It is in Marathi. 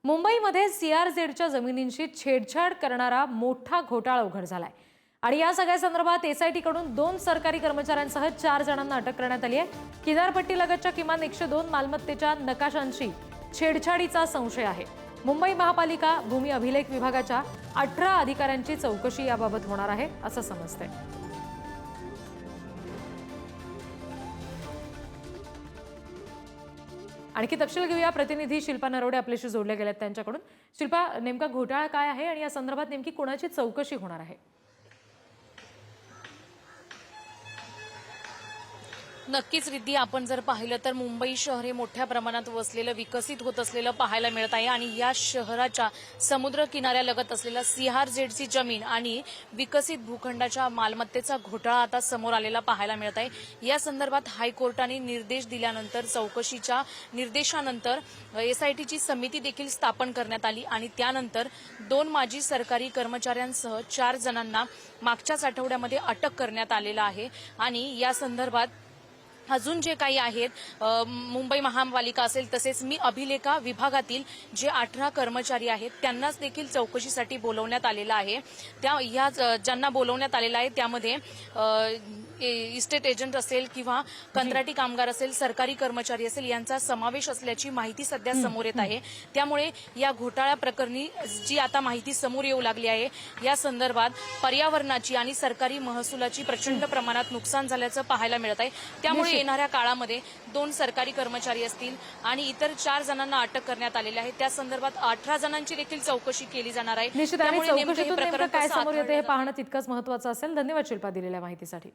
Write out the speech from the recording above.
मुंबईमध्ये सीआरझेडच्या जमिनींशी छेडछाड करणारा मोठा घोटाळा उघड झालाय आणि या सगळ्या संदर्भात एसआयटी कडून 2 सरकारी कर्मचाऱ्यांसह 4 जणांना अटक करण्यात आली आहे। किनारपट्टीलगतच्या किमान 102 मालमत्तेच्या नकाशांशी छेडछाडीचा संशय आहे। मुंबई महापालिका भूमी अभिलेख विभागाच्या 18 अधिकाऱ्यांची चौकशी याबाबत होणार आहे असं समजतंय। आणखी तपशील घेऊया, प्रतिनिधी शिल्पा नरोडे आपल्याशी जोडले गेलेत त्यांच्याकडून। शिल्पा, नेमका घोटाळा काय आहे आणि या संदर्भात नेमकी कोणाची चौकशी होणार आहे? नक्कीच रिद्धी, आपण जर पाहिलं तर मुंबई शहर हे मोठ्या प्रमाणात वसलेलं विकसित होत असलेलं पाहायला मिळत आहे आणि या शहराच्या समुद्र किनाऱ्यालगत असलेला सीआरझेडची जमीन आणि विकसित भूखंडाच्या मालमत्तेचा घोटाळा आता समोर आलेला पाहायला मिळत आहे। या संदर्भात हायकोर्टाने निर्देश दिल्यानंतर चौकशीच्या निर्देशानंतर एसआयटीची समिती देखील स्थापन करण्यात आली आणि त्यानंतर 2 माजी सरकारी कर्मचाऱ्यांसह 4 जणांना मागच्याच आठवड्यामध्ये अटक करण्यात आलेला आहे आणि या संदर्भात अजून जे काही आहेत मुंबई महापालिका असेल तसेच मी अभिलेखा विभागातील जे 18 कर्मचारी आहेत त्यांनाच देखील चौकशीसाठी बोलवण्यात आलेलं आहे। या ज्यांना बोलवण्यात आलेलं आहे त्यामध्ये इस्टेट एजंट असेल किंवा कंत्राटी कामगार असेल, सरकारी कर्मचारी असेल यांचा समावेश असल्याची माहिती सध्या समोर येत आहे। त्यामुळे या घोटाळा प्रकरणी जी आता माहिती समोर येऊ लागली आहे या संदर्भात पर्यावरणाची आणि सरकारी महसुलाची प्रचंड प्रमाणात नुकसान झाल्याचं पाहायला मिळत आहे। त्यामुळे येणाऱ्या काळामध्ये 2 सरकारी कर्मचारी असतील आणि इतर 4 जणांना अटक करण्यात आलेली आहे। त्या संदर्भात 18 जणांची देखील चौकशी केली जाणार आहे। त्यामुळे चौकशीतून नेमकं काय समोर येते हे पाहणं तितकंच महत्त्वाचं असेल। धन्यवाद शिल्पा दिलेल्या माहितीसाठी।